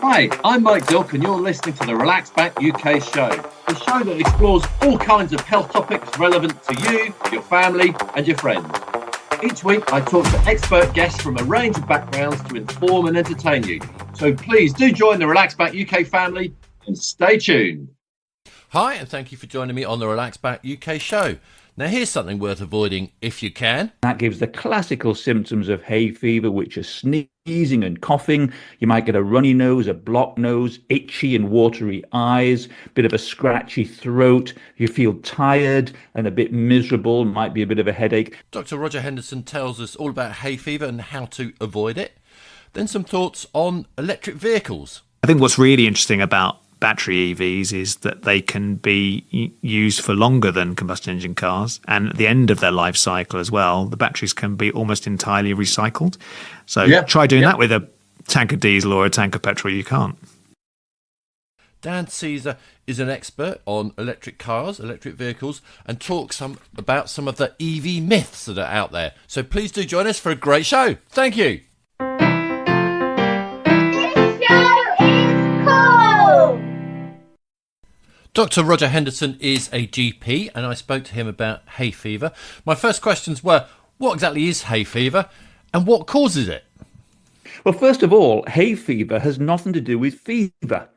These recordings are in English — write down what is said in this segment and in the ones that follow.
Hi, I'm Mike Dilk and you're listening to the Relax Back UK show, the show that explores all kinds of health topics relevant to you, your family and your friends. Each week I talk to expert guests from a range of backgrounds to inform and entertain you. So please do join the Relax Back UK family and stay tuned. Hi, and thank you for joining me on the Relax Back UK show. Now, here's something worth avoiding if you can. That gives the classical symptoms of hay fever, which are sneezing and coughing. You might get a runny nose, a blocked nose, itchy and watery eyes, bit of a scratchy throat. You feel tired and a bit miserable, might be a bit of a headache. Dr. Roger Henderson tells us all about hay fever and how to avoid it. Then some thoughts on electric vehicles. I think what's really interesting about battery EVs is that they can be used for longer than combustion engine cars, and at the end of their life cycle as well, the batteries can be almost entirely recycled. So try doing that with a tank of diesel or a tank of petrol. You can't. Dan Caesar is an expert on electric cars, electric vehicles, and talks about some of the EV myths that are out there. So please do join us for a great show. Thank you. Dr. Roger Henderson is a GP, and I spoke to him about hay fever. My first questions were, what exactly is hay fever and what causes it? Well, first of all, hay fever has nothing to do with fever.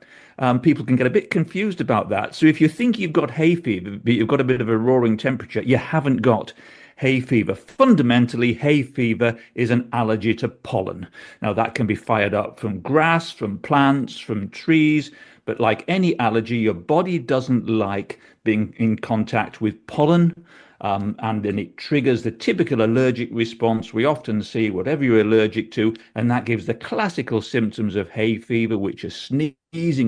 People can get a bit confused about that. So if you think you've got hay fever, but you've got a bit of a roaring temperature, you haven't got hay fever. Fundamentally, hay fever is an allergy to pollen. Now, that can be fired up from grass, from plants, from trees. But like any allergy, your body doesn't like being in contact with pollen, and then it triggers the typical allergic response we often see, whatever you're allergic to, and that gives the classical symptoms of hay fever, which are sneezing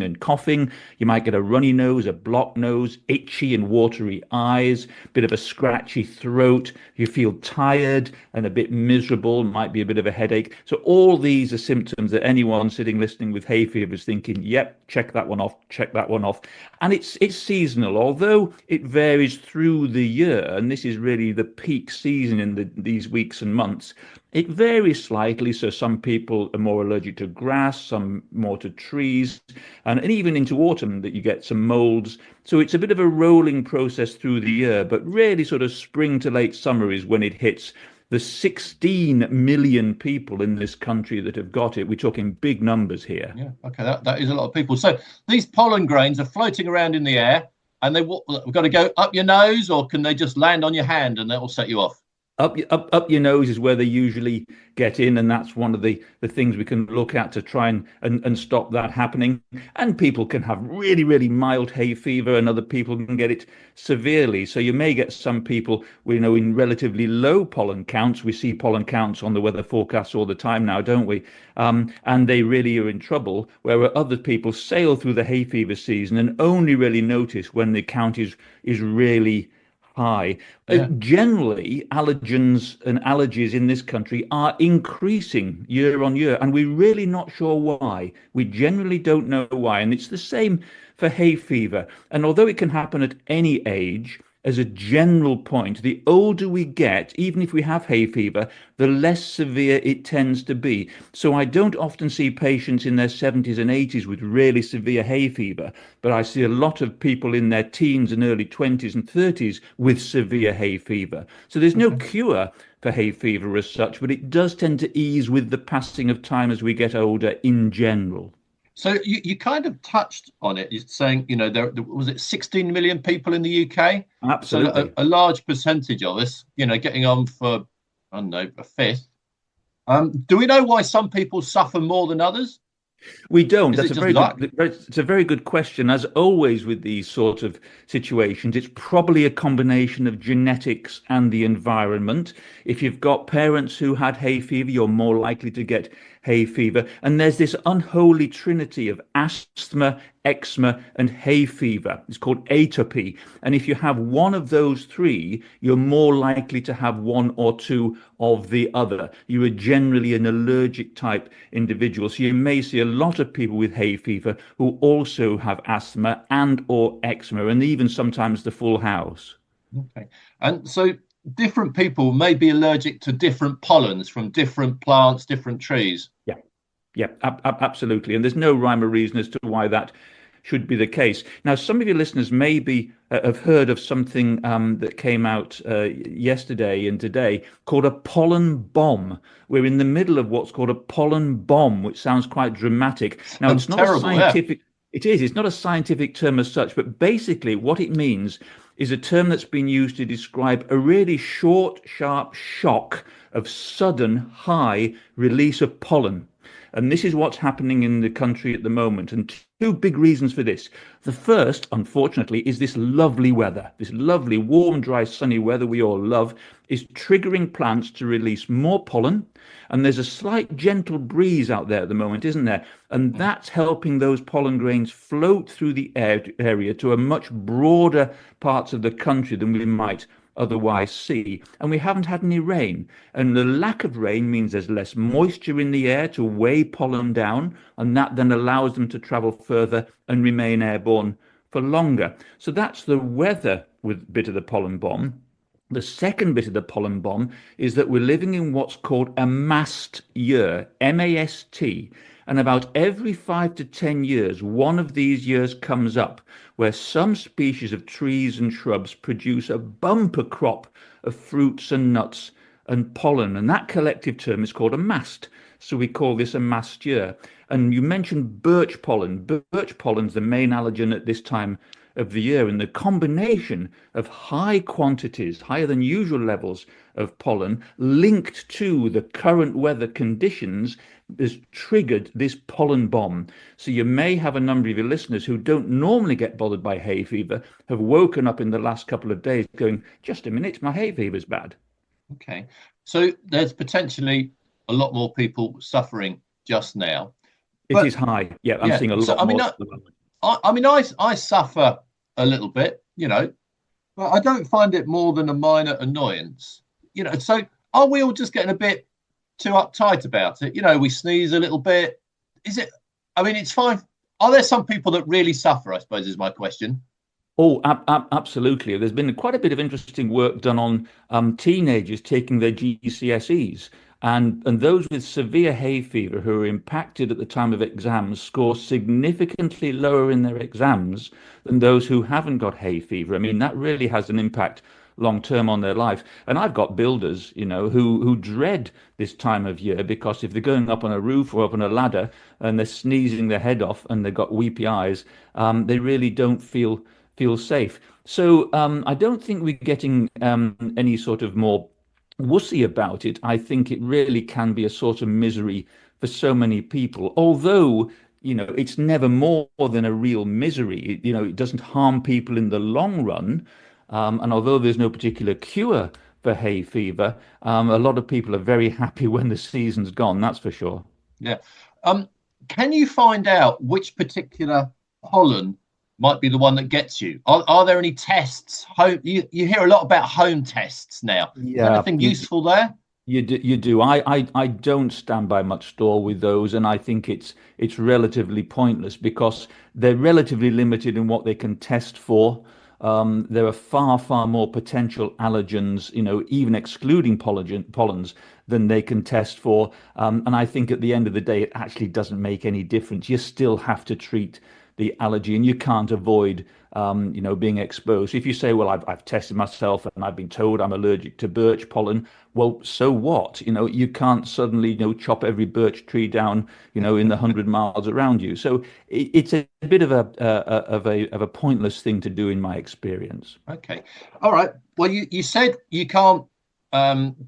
and coughing. You might get a runny nose, a blocked nose, itchy and watery eyes, bit of a scratchy throat. You feel tired and a bit miserable, might be a bit of a headache. So all these are symptoms that anyone sitting listening with hay fever is thinking, yep, check that one off, check that one off. And it's seasonal, although it varies through the year, and this is really the peak season in these weeks and months. It varies slightly, so some people are more allergic to grass, some more to trees, and even into autumn that you get some molds. So it's a bit of a rolling process through the year, but really sort of spring to late summer is when it hits the 16 million people in this country that have got it. We're talking big numbers here. Yeah, okay, that is a lot of people. So these pollen grains are floating around in the air, and we've got to go up your nose, or can they just land on your hand and that will set you off? Up your nose is where they usually get in, and that's one of the things we can look at to try and stop that happening. And people can have really, really mild hay fever, and other people can get it severely. So you may get some people, we know, in relatively low pollen counts. We see pollen counts on the weather forecasts all the time now, don't we? And they really are in trouble, where other people sail through the hay fever season and only really notice when the count is really high. Generally, allergens and allergies in this country are increasing year on year, and we're really not sure why. We generally don't know why, and it's the same for hay fever. And although it can happen at any age, as a general point, the older we get, even if we have hay fever, the less severe it tends to be. So I don't often see patients in their 70s and 80s with really severe hay fever, but I see a lot of people in their teens and early 20s and 30s with severe hay fever. So there's no cure for hay fever as such, but it does tend to ease with the passing of time as we get older in general. So you kind of touched on it. You're saying, there was it 16 million people in the UK? Absolutely. So a large percentage of us, getting on for, I don't know, a fifth. Do we know why some people suffer more than others? We don't. It's a very good question. As always with these sort of situations, it's probably a combination of genetics and the environment. If you've got parents who had hay fever, you're more likely to get hay fever. And there's this unholy trinity of asthma, eczema, and hay fever. It's called atopy. And if you have one of those three, you're more likely to have one or two of the other. You are generally an allergic type individual. So you may see a lot of people with hay fever who also have asthma and or eczema, and even sometimes the full house. Okay. And so different people may be allergic to different pollens from different plants, different trees. Yeah. Yeah, absolutely. And there's no rhyme or reason as to why that should be the case. Now, some of your listeners maybe have heard of something that came out yesterday and today called a pollen bomb. We're in the middle of what's called a pollen bomb, which sounds quite dramatic. Now, Sounds it's not a terrible, yeah. scientific, it is, it's not a scientific term as such, but basically what it means is a term that's been used to describe a really short, sharp shock of sudden high release of pollen. And this is what's happening in the country at the moment. And two big reasons for this. The first, unfortunately, is this lovely weather. This lovely, warm, dry, sunny weather we all love is triggering plants to release more pollen. And there's a slight gentle breeze out there at the moment, isn't there? And that's helping those pollen grains float through the area to a much broader parts of the country than we might otherwise see. And we haven't had any rain. And the lack of rain means there's less moisture in the air to weigh pollen down, and that then allows them to travel further and remain airborne for longer. So that's the weather with bit of the pollen bomb. The second bit of the pollen bomb is that we're living in what's called a mast year, M-A-S-T. And about every 5 to 10 years, one of these years comes up where some species of trees and shrubs produce a bumper crop of fruits and nuts and pollen. And that collective term is called a mast. So we call this a mast year. And you mentioned birch pollen. Birch pollen's the main allergen at this time of the year, and the combination of high quantities, higher than usual levels of pollen linked to the current weather conditions has triggered this pollen bomb. So you may have a number of your listeners who don't normally get bothered by hay fever have woken up in the last couple of days going, just a minute, my hay fever's bad. Okay. So there's potentially a lot more people suffering just now. It is high. Yeah, I'm seeing a lot more at the moment. I suffer a little bit, but I don't find it more than a minor annoyance, So are we all just getting a bit too uptight about it? We sneeze a little bit. It's fine. Are there some people that really suffer, I suppose, is my question. Oh, absolutely. There's been quite a bit of interesting work done on teenagers taking their GCSEs. And those with severe hay fever who are impacted at the time of exams score significantly lower in their exams than those who haven't got hay fever. I mean, that really has an impact long term on their life. And I've got builders, who dread this time of year because if they're going up on a roof or up on a ladder and they're sneezing their head off and they've got weepy eyes, they really don't feel safe. So I don't think we're getting any sort of more wussy about it. I think it really can be a sort of misery for so many people, although it's never more than a real misery. It doesn't harm people in the long run, and although there's no particular cure for hay fever, a lot of people are very happy when the season's gone, that's for sure. Yeah. Can you find out which particular pollen might be the one that gets you? Are there any tests? You hear a lot about home tests now. Yeah, anything useful there? You do. I don't stand by much store with those, and I think it's relatively pointless because they're relatively limited in what they can test for. There are far more potential allergens, even excluding pollens, than they can test for. And I think at the end of the day, it actually doesn't make any difference. You still have to treat the allergy, and you can't avoid, being exposed. If you say, well, I've tested myself and I've been told I'm allergic to birch pollen, well, so what? You can't suddenly, chop every birch tree down, in the 100 miles around you. So it's a bit of a pointless thing to do, in my experience. Okay, all right. Well, you said you can't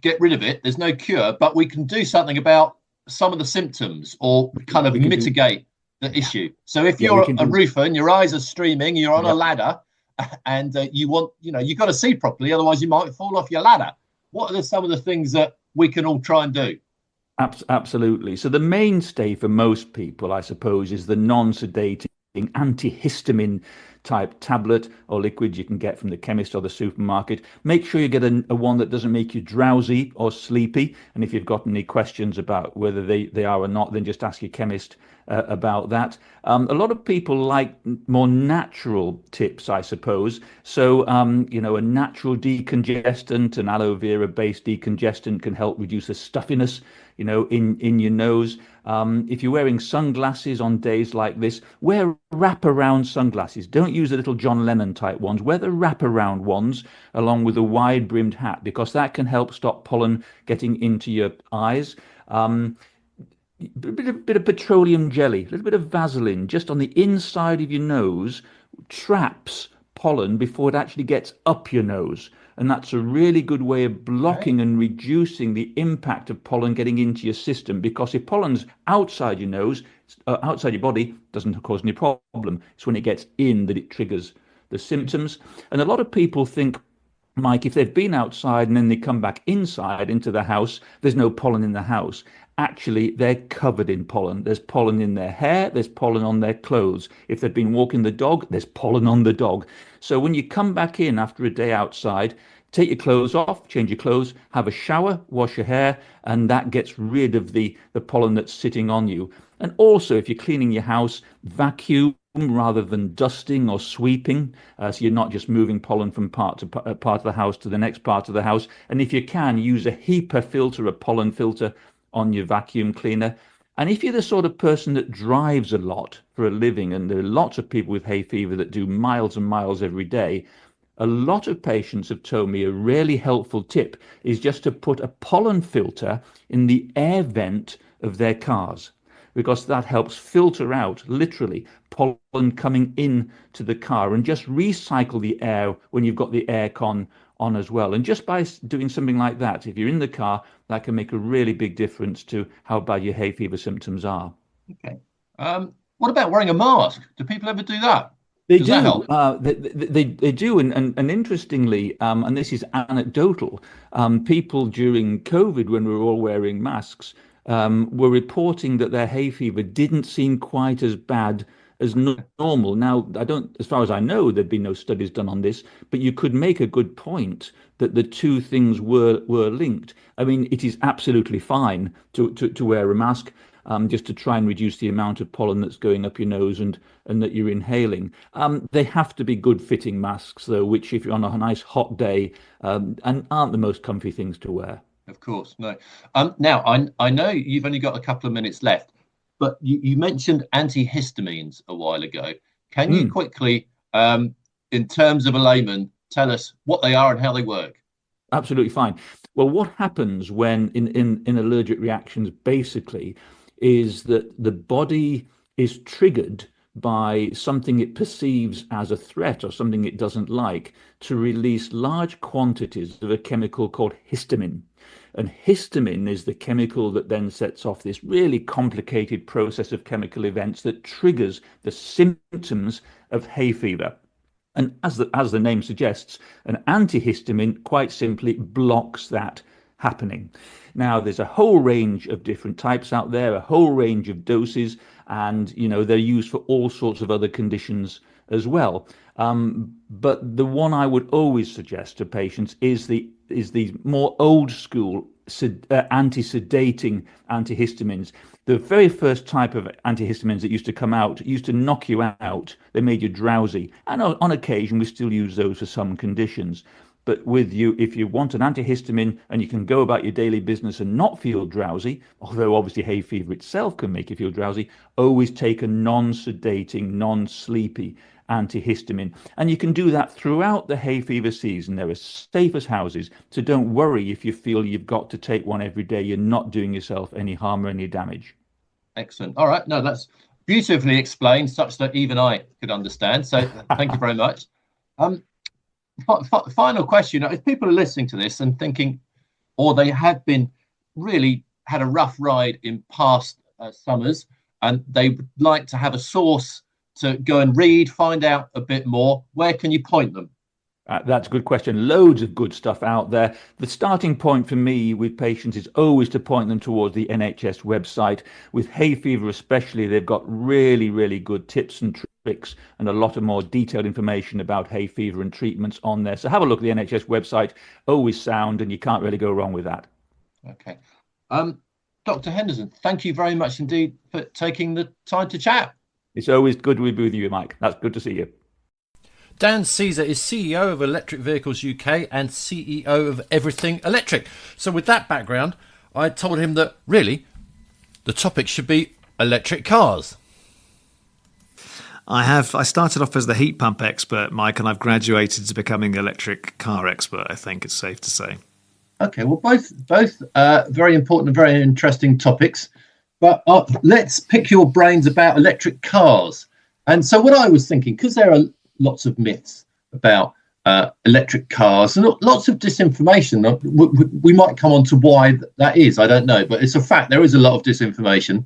get rid of it. There's no cure, but we can do something about some of the symptoms or kind of mitigate the issue. So if you're a roofer and your eyes are streaming, you're on a ladder and you've got to see properly, otherwise you might fall off your ladder. What are some of the things that we can all try and do? Absolutely. So the mainstay for most people, I suppose, is the non-sedating antihistamine type tablet or liquid you can get from the chemist or the supermarket. Make sure you get a one that doesn't make you drowsy or sleepy. And if you've got any questions about whether they are or not, then just ask your chemist about that. A lot of people like more natural tips, I suppose. So, a natural decongestant, an aloe vera based decongestant can help reduce the stuffiness in your nose. If you're wearing sunglasses on days like this, wear wraparound sunglasses. Don't use the little John Lennon type ones. Wear the wraparound ones along with a wide brimmed hat, because that can help stop pollen getting into your eyes. Bit of petroleum jelly, a little bit of Vaseline just on the inside of your nose traps pollen before it actually gets up your nose. And that's a really good way of blocking and reducing the impact of pollen getting into your system. Because if pollen's outside your nose, outside your body, doesn't cause any problem. It's when it gets in that it triggers the symptoms. And a lot of people think, Mike, if they've been outside and then they come back inside into the house, there's no pollen in the house. Actually, they're covered in pollen. There's pollen in their hair, there's pollen on their clothes. If they've been walking the dog, there's pollen on the dog. So when you come back in after a day outside, take your clothes off, change your clothes, have a shower, wash your hair, and that gets rid of the pollen that's sitting on you. And also, if you're cleaning your house, vacuum rather than dusting or sweeping, so you're not just moving pollen from part of the house to the next part of the house. And if you can, use a HEPA filter, a pollen filter on your vacuum cleaner. And if you're the sort of person that drives a lot for a living, and there are lots of people with hay fever that do miles and miles every day, a lot of patients have told me a really helpful tip is just to put a pollen filter in the air vent of their cars, because that helps filter out, literally, pollen coming in to the car, and just recycle the air when you've got the aircon on as well. And just by doing something like that, if you're in the car, that can make a really big difference to how bad your hay fever symptoms are. Okay. What about wearing a mask? Do people ever do that? They Does do. that help? They do, and interestingly, and this is anecdotal. People during COVID, when we were all wearing masks, were reporting that their hay fever didn't seem quite as bad as normal. Now, I don't, as far as I know, there'd been no studies done on this, but you could make a good point that the two things were linked. I mean, it is absolutely fine to wear a mask. Just to try and reduce the amount of pollen that's going up your nose and that you're inhaling. They have to be good fitting masks, though, which if you're on a nice hot day, and aren't the most comfy things to wear. Of course, no. Now, I know you've only got a couple of minutes left, but you mentioned antihistamines a while ago. Can you quickly, in terms of a layman, tell us what they are and how they work? Absolutely fine. Well, what happens when in allergic reactions, basically, is that the body is triggered by something it perceives as a threat or something it doesn't like to release large quantities of a chemical called histamine. And histamine is the chemical that then sets off this really complicated process of chemical events that triggers the symptoms of hay fever. And as the name suggests, an antihistamine quite simply blocks that happening. Now, there's a whole range of different types out there, a whole range of doses, and they're used for all sorts of other conditions as well. But the one I would always suggest to patients is the more old school anti-sedating antihistamines. The very first type of antihistamines that used to come out used to knock you out. They made you drowsy. And on occasion, we still use those for some conditions. But if you want an antihistamine and you can go about your daily business and not feel drowsy, although obviously hay fever itself can make you feel drowsy, always take a non-sedating, non-sleepy antihistamine. And you can do that throughout the hay fever season. They're as safe as houses. So don't worry if you feel you've got to take one every day. You're not doing yourself any harm or any damage. Excellent. All right. No, that's beautifully explained, such that even I could understand. So thank you very much. Final question. If people are listening to this and thinking, or they have been really had a rough ride in past summers, and they would like to have a source to go and read, find out a bit more, where can you point them? That's a good question. Loads of good stuff out there. The starting point for me with patients is always to point them towards the NHS website. With hay fever especially, they've got really, really good tips and tricks and a lot of more detailed information about hay fever and treatments on there. So have a look at the NHS website. Always sound, and you can't really go wrong with that. Okay. Dr. Henderson, thank you very much indeed for taking the time to chat. It's always good to be with you, Mike. That's good to see you. Dan Caesar is CEO of Electric Vehicles UK and CEO of Everything Electric. So with that background, I told him that really the topic should be electric cars. I started off as the heat pump expert, Mike, and I've graduated to becoming the electric car expert, I think it's safe to say. Okay, well, both very important and very interesting topics. But let's pick your brains about electric cars. And so what I was thinking, because there are lots of myths about electric cars and lots of disinformation, we might come on to why that is. I don't know, but it's a fact. There is a lot of disinformation.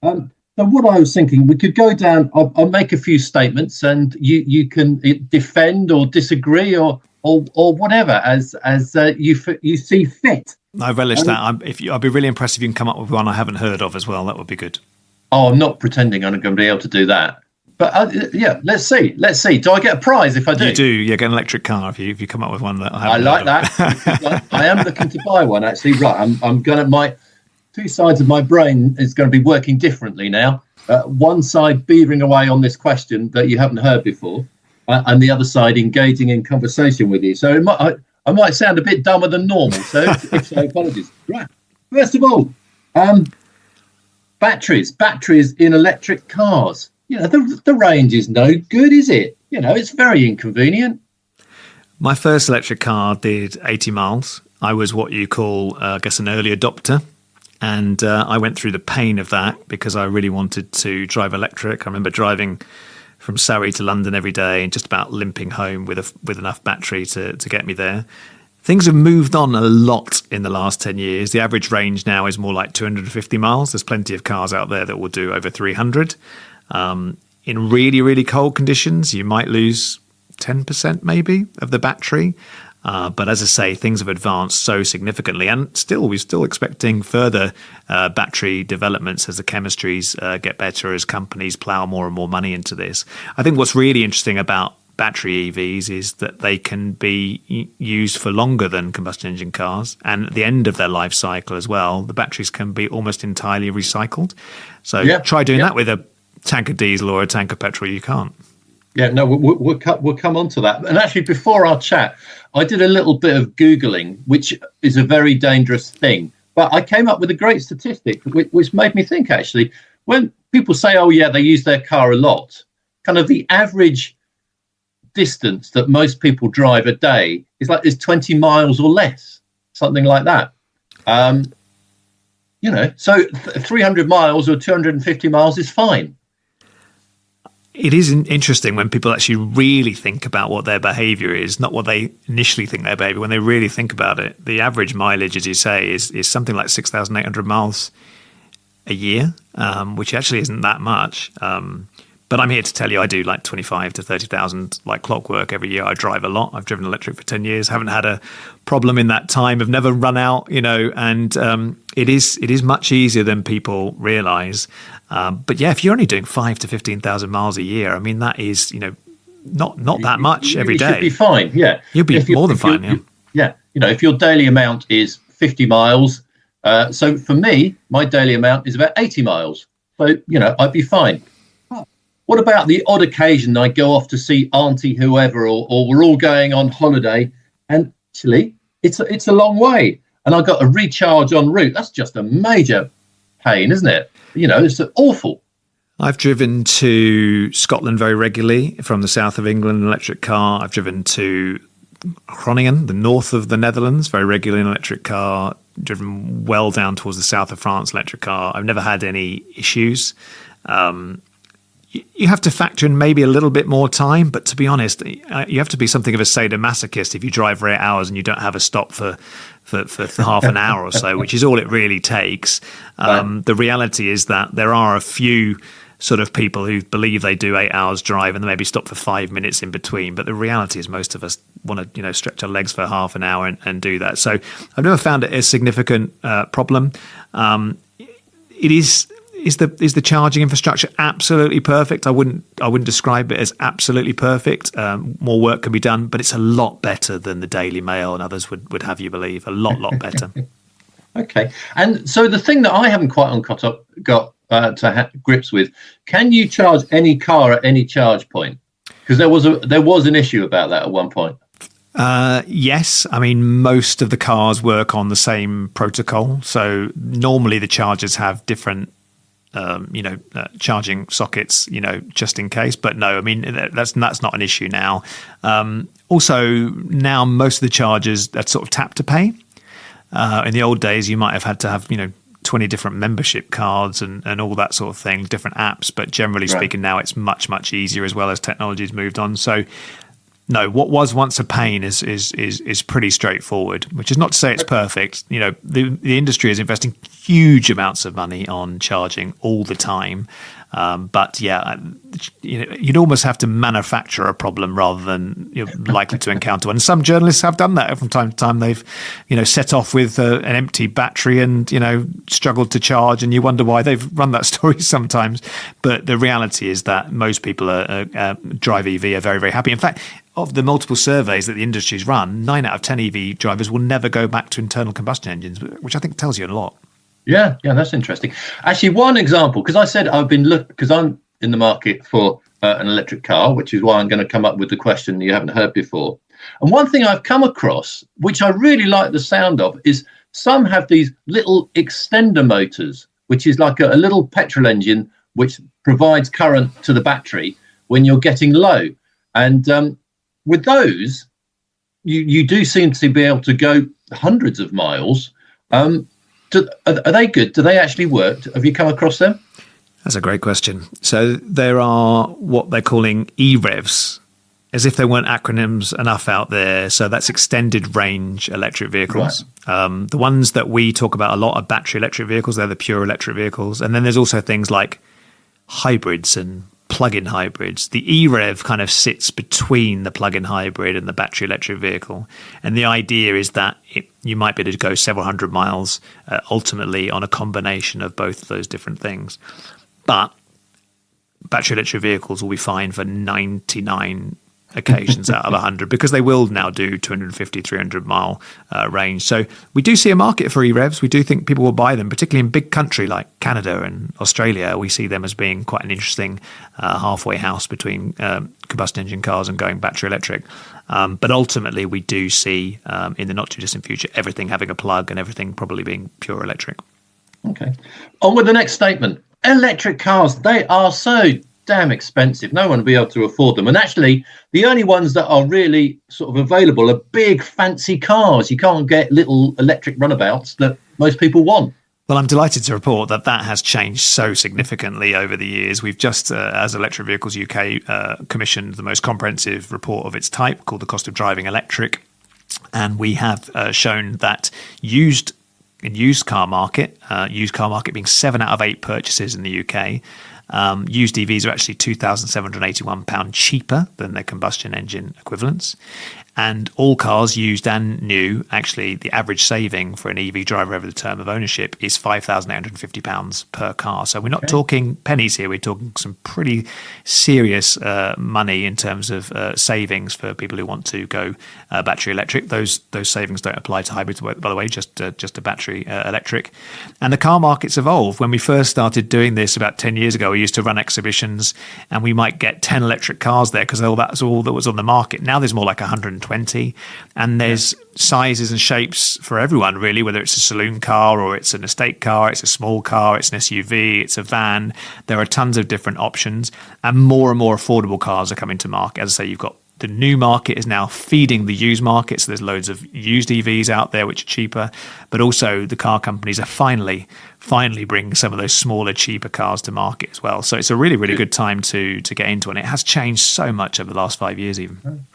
So what I was thinking, we could go down. I'll make a few statements, and you can defend or disagree or whatever as you see fit. I relish that. I'd be really impressed if you can come up with one I haven't heard of as well. That would be good. Oh, I'm not pretending I'm going to be able to do that. But yeah, let's see. Do I get a prize if I do? You do. You get an electric car if you come up with one that I haven't. I like heard that. I am looking to buy one actually. Right, I'm going to my two sides of my brain is going to be working differently now. One side beavering away on this question that you haven't heard before, and the other side engaging in conversation with you. So I might sound a bit dumber than normal. So if so, apologies. Right. First of all, batteries in electric cars. You know, the range is no good, is it? You know, it's very inconvenient. My first electric car did 80 miles. I was what you call, I guess, an early adopter. And I went through the pain of that because I really wanted to drive electric. I remember driving from Surrey to London every day and just about limping home with enough battery to get me there. Things have moved on a lot in the last 10 years. The average range now is more like 250 miles. There's plenty of cars out there that will do over 300. In really, really cold conditions, you might lose 10% maybe of the battery. But as I say, things have advanced so significantly, and we're still expecting further battery developments as the chemistries get better, as companies plough more and more money into this. I think what's really interesting about battery EVs is that they can be used for longer than combustion engine cars, and at the end of their life cycle as well, the batteries can be almost entirely recycled. So try doing that with a tank of diesel or a tank of petrol. You can't. Yeah, no, we'll come on to that. And actually, before our chat, I did a little bit of Googling, which is a very dangerous thing. But I came up with a great statistic, which made me think, actually, when people say, oh, yeah, they use their car a lot, kind of the average distance that most people drive a day is 20 miles or less, something like that. You know, so 300 miles or 250 miles is fine. It is interesting when people actually really think about what their behaviour is, not what they initially think their behaviour. When they really think about it, the average mileage, as you say, is something like 6,800 miles a year, which actually isn't that much. But I'm here to tell you I do like 25 to 30,000 like clockwork every year. I drive a lot. I've driven electric for 10 years, haven't had a problem in that time. I've never run out, you know, and it is much easier than people realise. But yeah, if you're only doing 5 to 15,000 miles a year, I mean, that is, you know, not that much every day. You'll be fine, yeah. You'll be more than fine, yeah. Yeah, you know, if your daily amount is 50 miles, so for me, my daily amount is about 80 miles. So, you know, I'd be fine. What about the odd occasion I go off to see Auntie whoever, or we're all going on holiday, and actually it's a long way, and I've got a recharge en route. That's just a major pain, isn't it? You know, it's awful. I've driven to Scotland very regularly from the south of England in an electric car. I've driven to Groningen, the north of the Netherlands, very regularly in an electric car. Driven well down towards the south of France, electric car. I've never had any issues. You have to factor in maybe a little bit more time, but to be honest, you have to be something of a sadomasochist if you drive for 8 hours and you don't have a stop for half an hour or so, which is all it really takes. The reality is that there are a few sort of people who believe they do 8 hours drive and they maybe stop for 5 minutes in between. But the reality is most of us want to, you know, stretch our legs for half an hour and do that. So I've never found it a significant problem. Is the charging infrastructure absolutely perfect? I wouldn't describe it as absolutely perfect. More work can be done, but it's a lot better than the Daily Mail and others would have you believe. A lot better. Okay, and so the thing that I haven't quite got to grips with: can you charge any car at any charge point? Because there was an issue about that at one point. Yes. I mean, most of the cars work on the same protocol. So normally the chargers have different, charging sockets, just in case. But no, I mean, that's not an issue now. Also, now most of the chargers are sort of tap to pay. In the old days, you might have had to have, 20 different membership cards and all that sort of thing, different apps. But generally speaking, now it's much, much easier as well as technology's moved on. So no, what was once a pain is pretty straightforward, which is not to say it's perfect. The industry is investing huge amounts of money on charging all the time. But yeah, you'd almost have to manufacture a problem rather than you're likely to encounter one. And some journalists have done that from time to time. They've, set off with an empty battery and, struggled to charge, and you wonder why. They've run that story sometimes. But the reality is that most people drive EV are very, very happy. In fact, of the multiple surveys that the industry's run, 9 out of 10 EV drivers will never go back to internal combustion engines, which I think tells you a lot. Yeah, that's interesting. Actually, one example, because I said I've been because I'm in the market for an electric car, which is why I'm going to come up with the question you haven't heard before. And one thing I've come across, which I really like the sound of, is some have these little extender motors, which is like a little petrol engine which provides current to the battery when you're getting low. And with those, you do seem to be able to go hundreds of miles. Are they good? Do they actually work? Have you come across them? That's a great question. So there are what they're calling EREVs, as if there weren't acronyms enough out there. So that's extended range electric vehicles. Right. The ones that we talk about a lot are battery electric vehicles. They're the pure electric vehicles. And then there's also things like hybrids and plug-in hybrids. The EREV kind of sits between the plug-in hybrid and the battery electric vehicle. And the idea is that you might be able to go several hundred miles ultimately on a combination of both of those different things. But battery electric vehicles will be fine for 99 occasions out of 100 because they will now do 250, 300 mile range. So we do see a market for EREVs. We do think people will buy them, particularly in big country like Canada and Australia. We see them as being quite an interesting halfway house between combustion engine cars and going battery electric. But ultimately, we do see in the not too distant future everything having a plug and everything probably being pure electric. Okay. On with the next statement. Electric cars, they are so damn expensive. No one will be able to afford them. And actually, the only ones that are really sort of available are big, fancy cars. You can't get little electric runabouts that most people want. Well, I'm delighted to report that has changed so significantly over the years. We've just, as Electric Vehicles UK, commissioned the most comprehensive report of its type called The Cost of Driving Electric. And we have shown that used car market being 7 out of 8 purchases in the UK, used EVs are actually £2,781 cheaper than their combustion engine equivalents. And all cars, used and new, actually the average saving for an EV driver over the term of ownership is £5,850 per car. So we're not talking pennies here. We're talking some pretty serious money in terms of savings for people who want to go battery electric. Those savings don't apply to hybrids, by the way, just a battery electric. And the car market's evolved. When we first started doing this about 10 years ago, we used to run exhibitions and we might get 10 electric cars there because that's all that was on the market. Now there's more like 120, and there's sizes and shapes for everyone, really, whether it's a saloon car or it's an estate car, it's a small car, it's an SUV, it's a van. There are tons of different options, and more affordable cars are coming to market. As I say, you've got the new market is now feeding the used market, so there's loads of used EVs out there which are cheaper, but also the car companies are finally bringing some of those smaller, cheaper cars to market as well. So it's a really, really good time to get into it. And it has changed so much over the last 5 years even.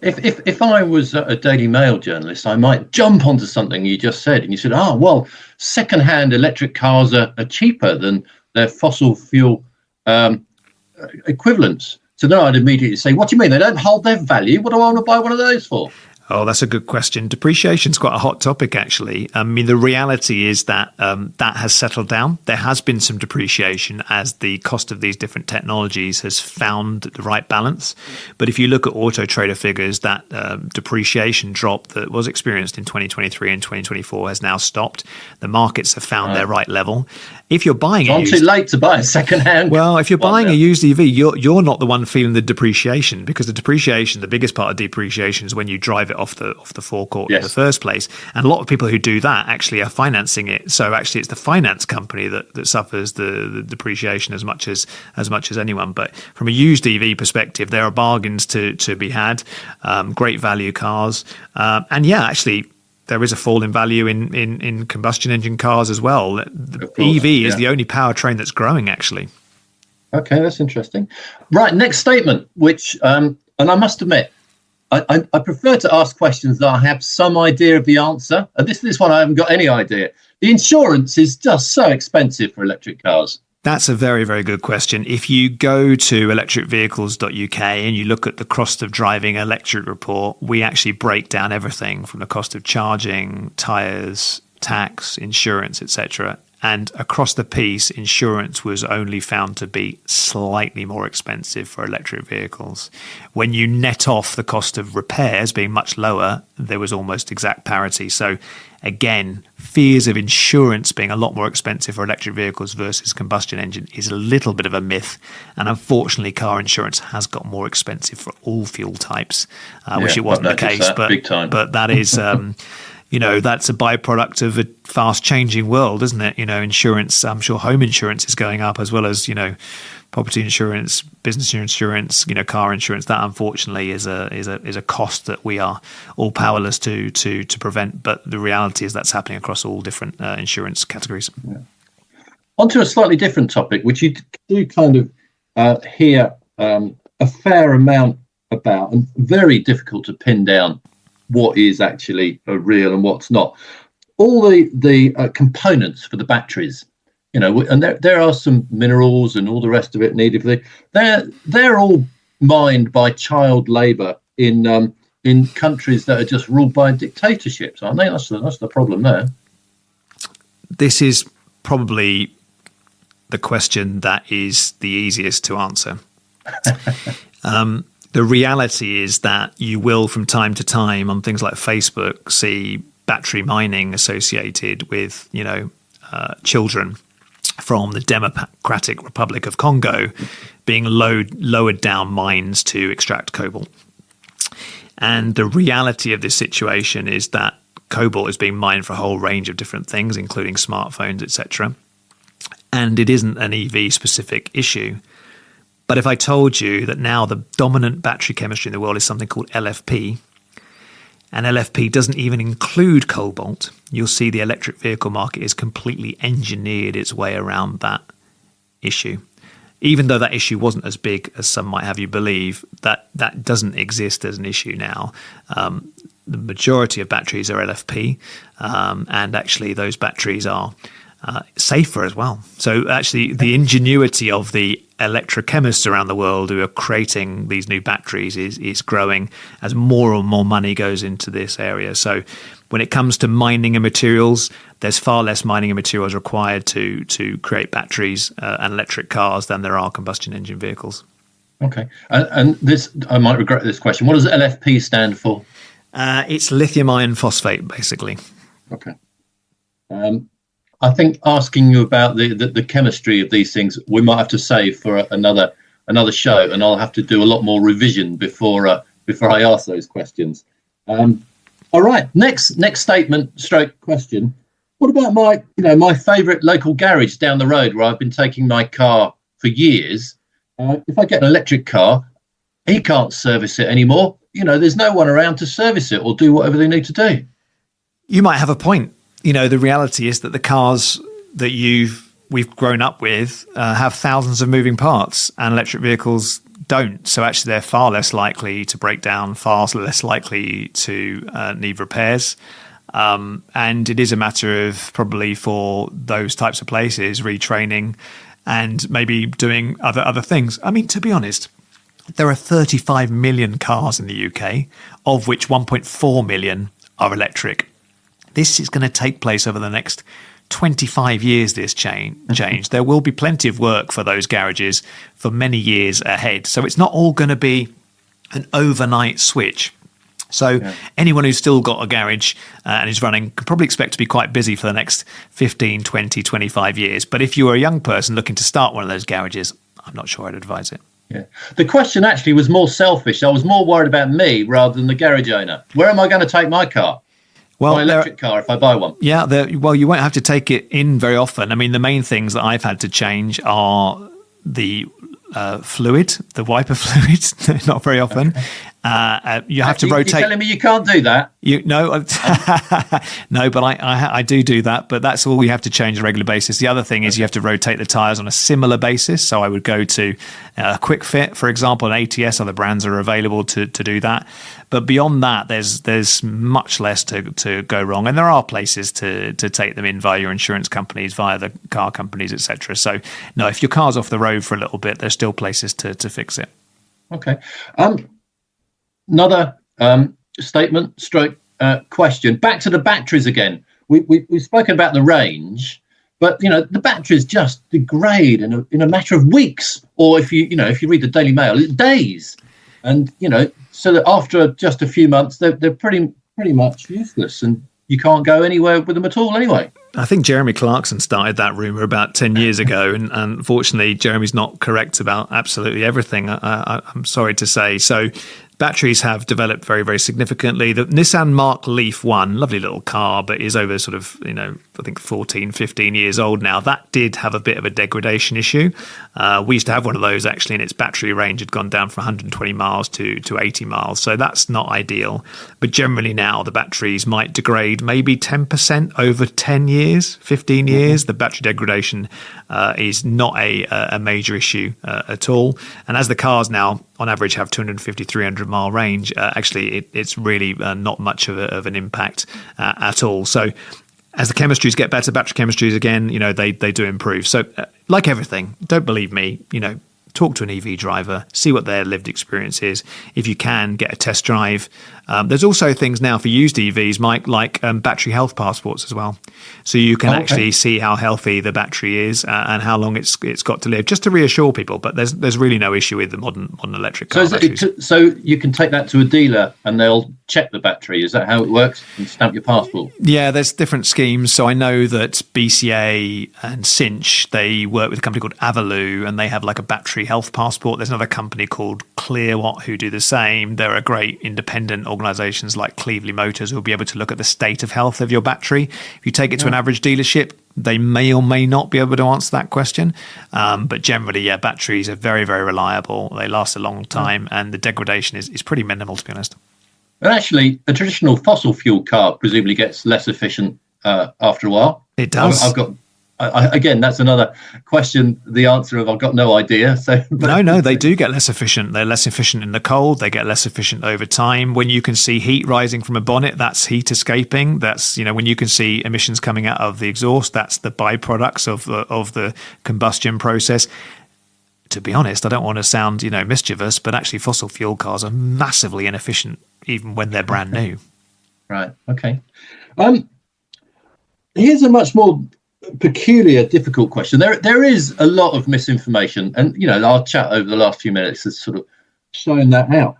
If I was a Daily Mail journalist, I might jump onto something you just said, and you said, second-hand electric cars are cheaper than their fossil fuel equivalents. So then I'd immediately say, what do you mean? They don't hold their value? What do I want to buy one of those for? Oh, that's a good question. Depreciation is quite a hot topic, actually. I mean, the reality is that that has settled down. There has been some depreciation as the cost of these different technologies has found the right balance. But if you look at Auto Trader figures, that depreciation drop that was experienced in 2023 and 2024 has now stopped. The markets have found their right level. If you're buying it's too late to buy a second-hand. Well, if you're buying a used EV, you're not the one feeling the depreciation, because the biggest part of depreciation is when you drive it off the forecourt Yes. in the first place. And a lot of people who do that actually are financing it. So actually, it's the finance company that suffers the depreciation as much as anyone. But from a used EV perspective, there are bargains to be had, great value cars, and actually, there is a fall in value in combustion engine cars as well. The EV is the only powertrain that's growing, actually. Okay, that's interesting. Right, next statement, which, and I must admit, I prefer to ask questions that I have some idea of the answer. And this one, I haven't got any idea. The insurance is just so expensive for electric cars. That's a very, very good question. If you go to electricvehicles.uk and you look at the cost of driving electric report, we actually break down everything from the cost of charging, tyres, tax, insurance, etc. And across the piece, insurance was only found to be slightly more expensive for electric vehicles. When you net off the cost of repairs being much lower, there was almost exact parity. So again, fears of insurance being a lot more expensive for electric vehicles versus combustion engine is a little bit of a myth. And unfortunately, car insurance has got more expensive for all fuel types. I wish it wasn't the case, but that is... that's a byproduct of a fast changing world, isn't it? Insurance, I'm sure home insurance is going up as well as, property insurance, business insurance, car insurance. That unfortunately is a cost that we are all powerless to prevent. But the reality is that's happening across all different insurance categories. Yeah. On to a slightly different topic, which you do kind of hear a fair amount about, and very difficult to pin down what is actually real and what's not. All the components for the batteries, and there are some minerals and all the rest of it needed for they're all mined by child labour in countries that are just ruled by dictatorships, aren't they? That's the problem there. This is probably the question that is the easiest to answer. The reality is that you will, from time to time, on things like Facebook, see battery mining associated with, children from the Democratic Republic of Congo being lowered down mines to extract cobalt. And the reality of this situation is that cobalt is being mined for a whole range of different things, including smartphones, etc. And it isn't an EV-specific issue. But if I told you that now the dominant battery chemistry in the world is something called LFP, and LFP doesn't even include cobalt, you'll see the electric vehicle market is completely engineered its way around that issue. Even though that issue wasn't as big as some might have you believe, that doesn't exist as an issue now. The majority of batteries are LFP, and actually those batteries are safer as well. So actually the ingenuity of the electrochemists around the world who are creating these new batteries is growing as more and more money goes into this area. So when it comes to mining and materials, there's far less mining and materials required to create batteries and electric cars than there are combustion engine vehicles. Okay. And this, I might regret this question. What does LFP stand for? It's lithium iron phosphate, basically. Okay. I think asking you about the chemistry of these things, we might have to save for another show, and I'll have to do a lot more revision before I ask those questions. All right, next statement / question. What about my favourite local garage down the road where I've been taking my car for years? If I get an electric car, he can't service it anymore. There's no one around to service it or do whatever they need to do. You might have a point. The reality is that the cars that we've grown up with have thousands of moving parts, and electric vehicles don't. So actually, they're far less likely to break down, far less likely to need repairs. And it is a matter of probably for those types of places retraining and maybe doing other things. I mean, to be honest, there are 35 million cars in the UK, of which 1.4 million are electric. This is going to take place over the next 25 years, this change. There will be plenty of work for those garages for many years ahead. So it's not all going to be an overnight switch. So anyone who's still got a garage and is running can probably expect to be quite busy for the next 15, 20, 25 years. But if you are a young person looking to start one of those garages, I'm not sure I'd advise it. Yeah. The question actually was more selfish. I was more worried about me rather than the garage owner. Where am I going to take my car? My electric car, if I buy one. Yeah, well, you won't have to take it in very often. I mean, the main things that I've had to change are the fluid, the wiper fluid, not very often. You have to rotate. You're telling me you can't do that? No, but I do that. But that's all you have to change on a regular basis. The other thing is you have to rotate the tires on a similar basis. So I would go to Quick Fit, for example, and ATS. Other brands are available to do that. But beyond that, there's much less to go wrong, and there are places to take them in via your insurance companies, via the car companies, etc. So no, if your car's off the road for a little bit, there's still places to fix it. Okay. Another statement stroke question. Back to the batteries again. We've spoken about the range, but the batteries just degrade in a matter of weeks, or if you read the Daily Mail, days, and so that after just a few months they're pretty much useless, and you can't go anywhere with them at all anyway. I think Jeremy Clarkson started that rumour about 10 years ago, and unfortunately Jeremy's not correct about absolutely everything, I'm sorry to say. So batteries have developed very, very significantly. The Nissan Mark Leaf 1, lovely little car, but is over sort of, I think 14, 15 years old now. That did have a bit of a degradation issue. We used to have one of those actually, and its battery range had gone down from 120 miles to 80 miles. So that's not ideal. But generally now the batteries might degrade maybe 10% over 10 years, 15 years. The battery degradation is not a major issue at all. And as the cars now on average have 250, 300 mile range, actually it's really not much of an impact at all. So as the chemistries get better, battery chemistries again, they do improve. So like everything, don't believe me, talk to an EV driver, see what their lived experience is. If you can, get a test drive. There's also things now for used EVs, Mike, like battery health passports as well. So you can actually see how healthy the battery is and how long it's got to live, just to reassure people. But there's really no issue with the modern electric car batteries. So you can take that to a dealer and they'll check the battery. Is that how it works? And stamp your passport? Yeah, there's different schemes. So I know that BCA and Cinch, they work with a company called Avaloo, and they have like a battery health passport. There's another company called Clearwatt who do the same. There are great independent organisations like Cleveland Motors who will be able to look at the state of health of your battery. If you take it to an average dealership, they may or may not be able to answer that question. But generally, batteries are very, very reliable. They last a long time, and the degradation is pretty minimal, to be honest. And actually, a traditional fossil fuel car presumably gets less efficient after a while. It does. Again, that's another question. The answer of I've got no idea. So no, they do get less efficient. They're less efficient in the cold. They get less efficient over time. When you can see heat rising from a bonnet, that's heat escaping. That's when you can see emissions coming out of the exhaust, that's the byproducts of the combustion process. To be honest, I don't want to sound mischievous, but actually fossil fuel cars are massively inefficient even when they're brand new. Right. Okay. Here's a much more peculiar, difficult question. There is a lot of misinformation, and our chat over the last few minutes has sort of shown that out.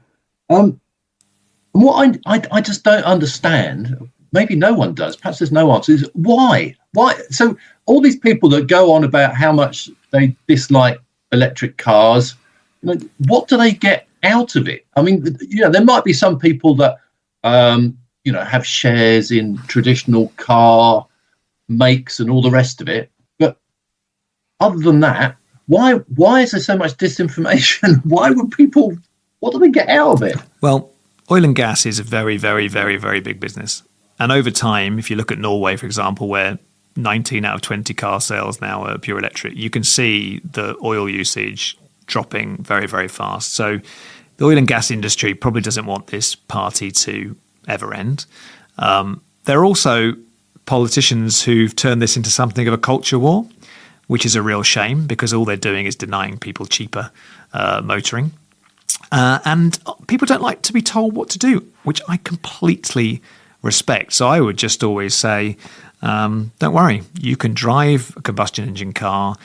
What I just don't understand, maybe no one does, perhaps there's no answer, is why? So all these people that go on about how much they dislike electric cars, what do they get out of it? I mean, there might be some people that have shares in traditional car makes and all the rest of it, but other than that, why is there so much disinformation? What do they get out of it? Well, oil and gas is a very, very, very, very big business, and over time, if you look at Norway, for example, where 19 out of 20 car sales now are pure electric, you can see the oil usage dropping very, very fast. So the oil and gas industry probably doesn't want this party to ever end. There are also politicians who've turned this into something of a culture war, which is a real shame because all they're doing is denying people cheaper motoring. And people don't like to be told what to do, which I completely respect. So I would just always say, don't worry, you can drive a combustion engine car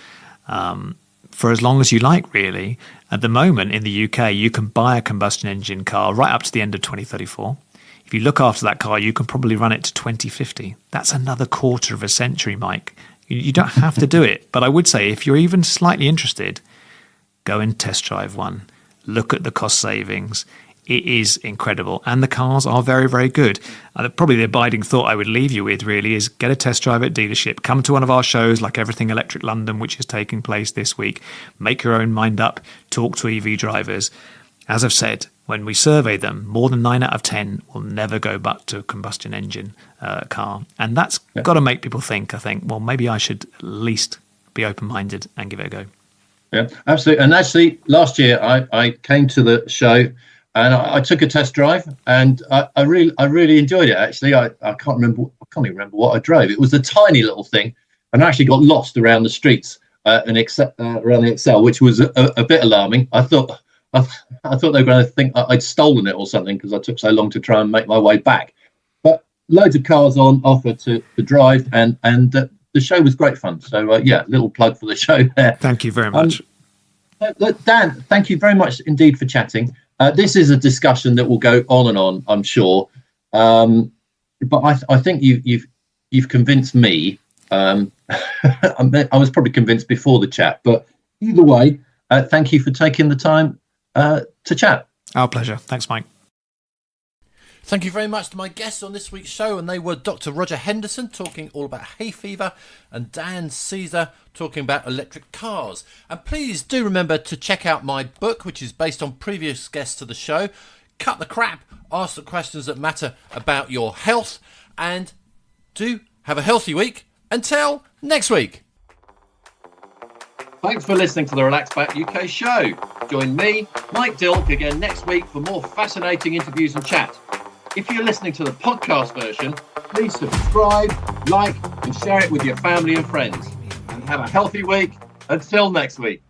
for as long as you like, really. At the moment in the UK, you can buy a combustion engine car right up to the end of 2034. If you look after that car, you can probably run it to 2050. That's another quarter of a century, Mike. You don't have to do it. But I would say if you're even slightly interested, go and test drive one. Look at the cost savings. It is incredible. And the cars are very, very good. Probably the abiding thought I would leave you with really is get a test drive at dealership. Come to one of our shows like Everything Electric London, which is taking place this week. Make your own mind up. Talk to EV drivers. As I've said, when we survey them, more than 9 out of 10 will never go back to a combustion engine car. And that's got to make people think, I think, well, maybe I should at least be open-minded and give it a go. Yeah, absolutely. And actually, last year I came to the show and I took a test drive, and I really enjoyed it. Actually, I can't even remember what I drove. It was a tiny little thing, and I actually got lost around the streets around the Excel, which was a bit alarming. I thought they were going to think I'd stolen it or something because I took so long to try and make my way back. But loads of cars on offer to drive, and the show was great fun. So yeah, little plug for the show there. Thank you very much. Look, Dan, thank you very much indeed for chatting. This is a discussion that will go on and on, I'm sure. But I think you've convinced me. I was probably convinced before the chat, but either way, thank you for taking the time to chat. Our pleasure. Thanks, Mike. Thank you very much to my guests on this week's show, and they were Dr. Roger Henderson talking all about hay fever and Dan Caesar talking about electric cars. And please do remember to check out my book, which is based on previous guests to the show. Cut the crap, ask the questions that matter about your health, and do have a healthy week. Until next week. Thanks for listening to the Relax Back UK show. Join me, Mike Dilk, again next week for more fascinating interviews and chat. If you're listening to the podcast version, please subscribe, like, and share it with your family and friends. And have a healthy week. Until next week.